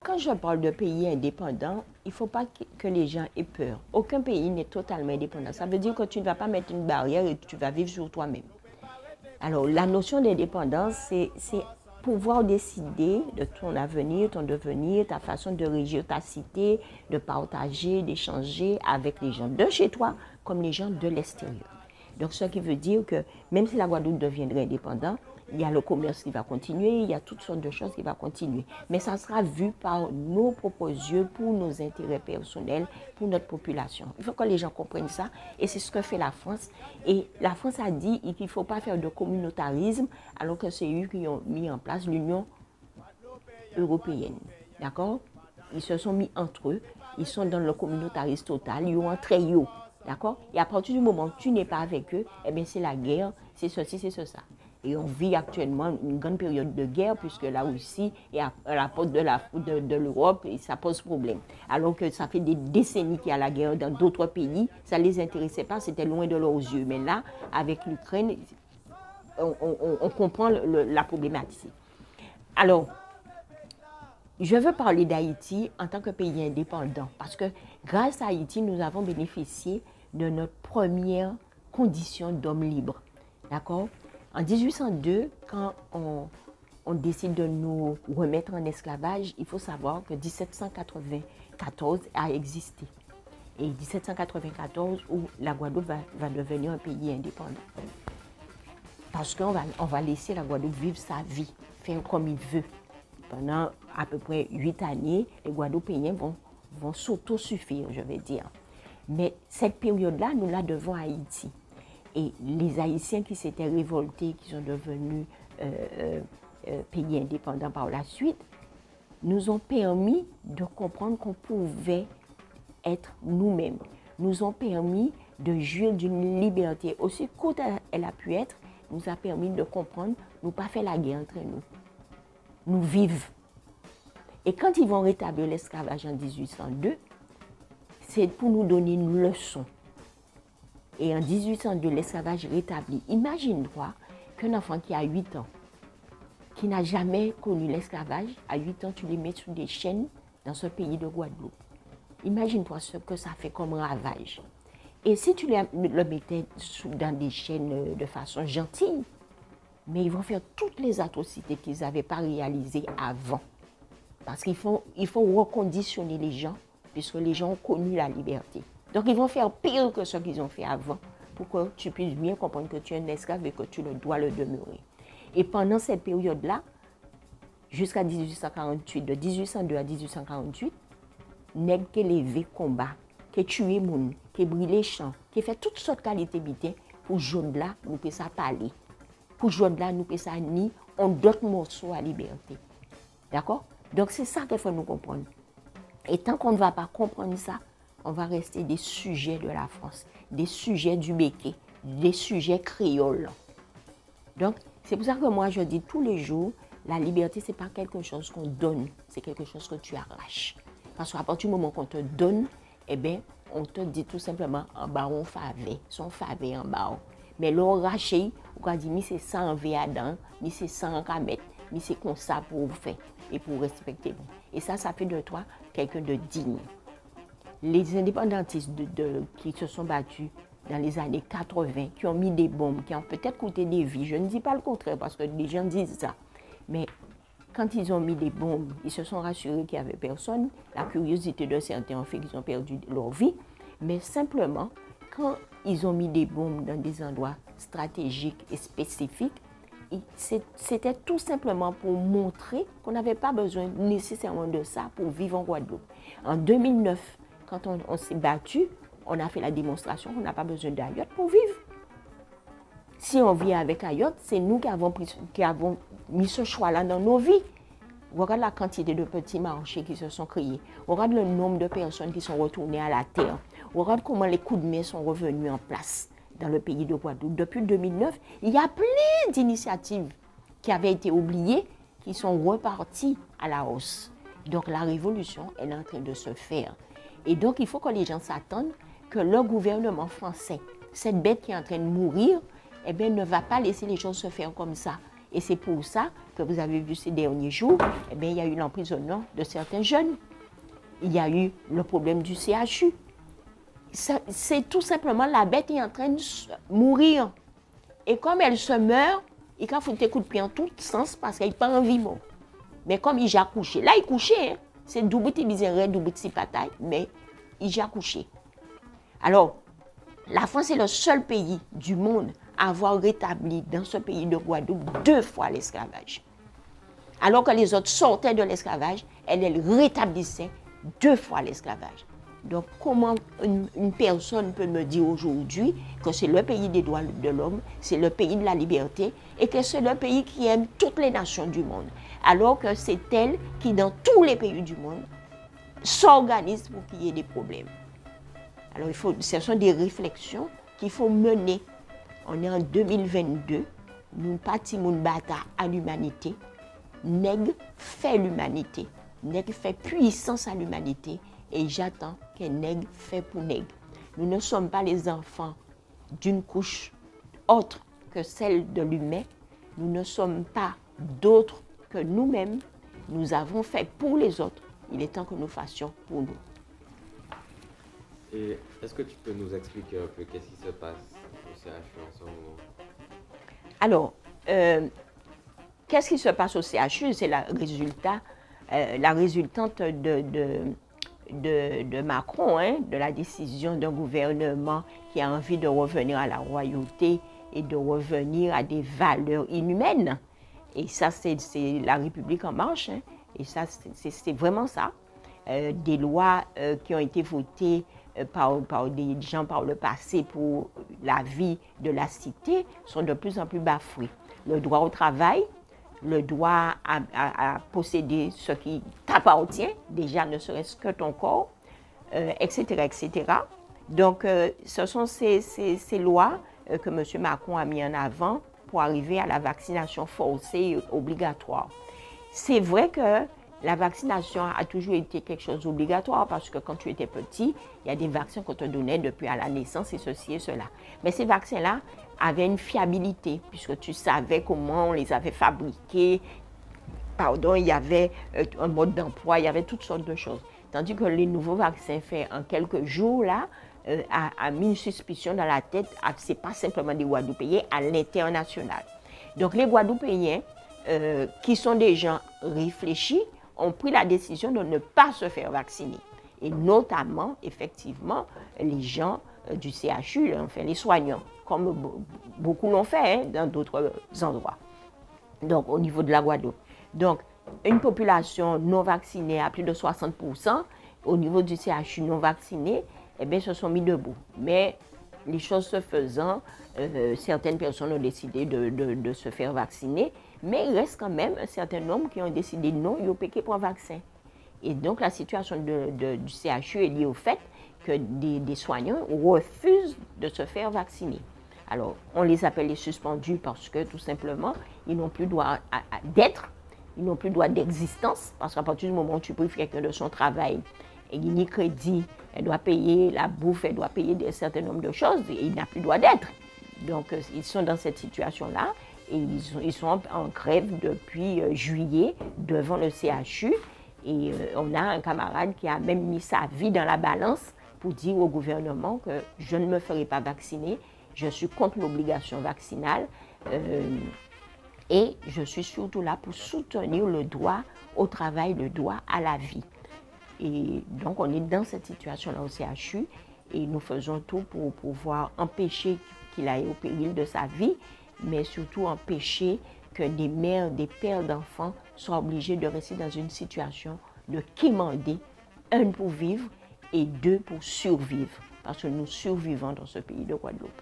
quand je parle de pays indépendants, il ne faut pas que les gens aient peur. Aucun pays n'est totalement indépendant. Ça veut dire que tu ne vas pas mettre une barrière et que tu vas vivre sur toi-même. Alors, la notion d'indépendance, c'est pouvoir décider de ton avenir, ton devenir, ta façon de régir ta cité, de partager, d'échanger avec les gens de chez toi comme les gens de l'extérieur. Donc, ce qui veut dire que même si la Guadeloupe deviendrait indépendante, il y a le commerce qui va continuer, il y a toutes sortes de choses qui vont continuer. Mais ça sera vu par nos propres yeux, pour nos intérêts personnels, pour notre population. Il faut que les gens comprennent ça et c'est ce que fait la France. Et la France a dit qu'il ne faut pas faire de communautarisme alors que c'est eux qui ont mis en place l'Union européenne. D'accord? Ils se sont mis entre eux, ils sont dans le communautarisme total, ils ont un trio. D'accord? Et à partir du moment où tu n'es pas avec eux, eh bien c'est la guerre, c'est ceci, c'est ça. Et on vit actuellement une grande période de guerre puisque la Russie est à la porte de l'Europe et ça pose problème. Alors que ça fait des décennies qu'il y a la guerre dans d'autres pays, ça ne les intéressait pas, c'était loin de leurs yeux. Mais là, avec l'Ukraine, on comprend la problématique. Alors, je veux parler d'Haïti en tant que pays indépendant parce que grâce à Haïti, nous avons bénéficié de notre première condition d'homme libre. D'accord? En 1802, quand on décide de nous remettre en esclavage, il faut savoir que 1794 a existé. Et 1794, où la Guadeloupe va devenir un pays indépendant. Parce qu'on va laisser la Guadeloupe vivre sa vie, faire comme il veut. Pendant à peu près 8 années, les Guadeloupéens vont s'autosuffire, je vais dire. Mais cette période-là, nous la devons à Haïti. Et les Haïtiens qui s'étaient révoltés, qui sont devenus pays indépendants par la suite, nous ont permis de comprendre qu'on pouvait être nous-mêmes. Nous ont permis de jouir d'une liberté aussi courte elle a pu être, nous a permis de comprendre, nous pas faire la guerre entre nous. Nous vivons. Et quand ils vont rétablir l'esclavage en 1802, c'est pour nous donner une leçon. Et en 1802, l'esclavage rétabli. Imagine-toi qu'un enfant qui a 8 ans, qui n'a jamais connu l'esclavage, à 8 ans, tu les mets sous des chaînes dans ce pays de Guadeloupe. Imagine-toi ce que ça fait comme ravage. Et si tu le mettais dans des chaînes de façon gentille, mais ils vont faire toutes les atrocités qu'ils n'avaient pas réalisées avant. Parce qu'il faut reconditionner les gens, puisque les gens ont connu la liberté. Donc, ils vont faire pire que ce qu'ils ont fait avant pour que tu puisses bien comprendre que tu es un esclave et que tu dois le demeurer. Et pendant cette période-là, jusqu'à 1848, de 1802 à 1848, nèg qui levé combat, qui tué moun, qui brûlé champ, qui fait toutes sortes de qualités bien pour joindre là, nous peut ça parler. Pour joindre là, nous peut ça ni on d'autres morceaux à liberté. D'accord? Donc, c'est ça qu'il faut nous comprendre. Et tant qu'on ne va pas comprendre ça, on va rester des sujets de la France, des sujets du béquet, des sujets créoles. Donc, c'est pour ça que moi, je dis tous les jours, la liberté, ce n'est pas quelque chose qu'on donne, c'est quelque chose que tu arraches. Parce qu'à partir du moment qu'on te donne, eh bien, on te dit tout simplement, en bas, on favait, son favait en bas. Mais l'on raché, on dit, mais c'est ça en véadan, mais c'est ça en kamette, mais c'est comme ça pour vous faire et pour respecter vous. Et ça fait de toi quelqu'un de digne. Les indépendantistes qui se sont battus dans les années 80, qui ont mis des bombes, qui ont peut-être coûté des vies, je ne dis pas le contraire parce que les gens disent ça, mais quand ils ont mis des bombes, ils se sont rassurés qu'il n'y avait personne. La curiosité de certains ont fait qu'ils ont perdu leur vie, mais simplement, quand ils ont mis des bombes dans des endroits stratégiques et spécifiques, c'était tout simplement pour montrer qu'on n'avait pas besoin nécessairement de ça pour vivre en Guadeloupe. En 2009, quand on s'est battu, on a fait la démonstration qu'on n'a pas besoin d'Ayotte pour vivre. Si on vit avec Ayotte, c'est nous qui avons mis ce choix-là dans nos vies. Regarde la quantité de petits marchés qui se sont créés. Regarde le nombre de personnes qui sont retournées à la terre. Regarde comment les coups de main sont revenus en place dans le pays de Guadeloupe. Depuis 2009, il y a plein d'initiatives qui avaient été oubliées, qui sont reparties à la hausse. Donc la révolution est en train de se faire. Et donc il faut que les gens s'attendent que le gouvernement français, cette bête qui est en train de mourir, eh bien, ne va pas laisser les choses se faire comme ça. Et c'est pour ça que vous avez vu ces derniers jours, eh bien, il y a eu l'emprisonnement de certains jeunes. Il y a eu le problème du CHU. C'est tout simplement la bête est en train de mourir. Et comme elle se meurt, il a foutu des coups de pied en tout sens parce qu'il n'a pas envie. Bon. Mais comme il a couché, là il couché, hein. C'est double misère, double bataille, mais il a couché. Alors, la France est le seul pays du monde à avoir rétabli dans ce pays de Guadeloupe 2 fois l'esclavage. Alors que les autres sortaient de l'esclavage, elle rétablissait 2 fois l'esclavage. Donc, comment une personne peut me dire aujourd'hui que c'est le pays des droits de l'homme, c'est le pays de la liberté et que c'est le pays qui aime toutes les nations du monde, alors que c'est elle qui, dans tous les pays du monde, s'organise pour qu'il y ait des problèmes. Alors, ce sont des réflexions qu'il faut mener. On est en 2022, nous partimos de bataille à l'humanité. Nègre fait l'humanité, nègre fait puissance à l'humanité. Et j'attends qu'un nègre fait pour nègre. Nous ne sommes pas les enfants d'une couche autre que celle de l'humain. Nous ne sommes pas d'autres que nous-mêmes. Nous avons fait pour les autres. Il est temps que nous fassions pour nous. Et est-ce que tu peux nous expliquer un peu qu'est-ce qui se passe au CHU en ce moment? Alors, qu'est-ce qui se passe au CHU? C'est la résultante de Macron, hein, de la décision d'un gouvernement qui a envie de revenir à la royauté et de revenir à des valeurs inhumaines. Et ça, c'est la République en marche. Hein, et ça, c'est vraiment ça. Des lois qui ont été votées par des gens par le passé pour la vie de la cité sont de plus en plus bafouées. Le droit au travail, le droit à posséder ce qui t'appartient, déjà ne serait-ce que ton corps, etc., etc. Donc, ce sont ces lois que M. Macron a mis en avant pour arriver à la vaccination forcée et obligatoire. C'est vrai que la vaccination a toujours été quelque chose d'obligatoire parce que quand tu étais petit, il y a des vaccins qu'on te donnait depuis à la naissance et ceci et cela. Mais ces vaccins-là avaient une fiabilité puisque tu savais comment on les avait fabriqués. Pardon, il y avait un mode d'emploi, il y avait toutes sortes de choses. Tandis que les nouveaux vaccins faits en quelques jours, là, a mis une suspicion dans la tête, ce n'est pas simplement des Guadeloupéens, à l'international. Donc les Guadeloupéens, qui sont des gens réfléchis, ont pris la décision de ne pas se faire vacciner. Et notamment, effectivement, les gens du CHU, enfin les soignants, comme beaucoup l'ont fait hein, dans d'autres endroits. Donc au niveau de la Guadeloupe. Donc une population non vaccinée à plus de 60%, au niveau du CHU non vacciné, eh bien, se sont mis debout. Mais les choses se faisant, certaines personnes ont décidé de se faire vacciner, mais il reste quand même un certain nombre qui ont décidé non, ils ont piqué pour un vaccin. Et donc la situation du CHU est liée au fait que des soignants refusent de se faire vacciner. Alors, on les appelle les suspendus parce que tout simplement, ils n'ont plus droit d'être, ils n'ont plus droit d'existence, parce qu'à partir du moment où tu prives quelqu'un de son travail, et il n'y a crédit, elle doit payer la bouffe, elle doit payer un certain nombre de choses, et il n'a plus droit d'être. Donc, ils sont dans cette situation-là, et ils sont en grève depuis juillet devant le CHU, et on a un camarade qui a même mis sa vie dans la balance pour dire au gouvernement que je ne me ferai pas vacciner, je suis contre l'obligation vaccinale, et je suis surtout là pour soutenir le droit au travail, le droit à la vie. Et donc, on est dans cette situation-là au CHU et nous faisons tout pour pouvoir empêcher qu'il aille au péril de sa vie, mais surtout empêcher que des mères, des pères d'enfants soient obligés de rester dans une situation de quémander, un pour vivre et deux pour survivre, parce que nous survivons dans ce pays de Guadeloupe.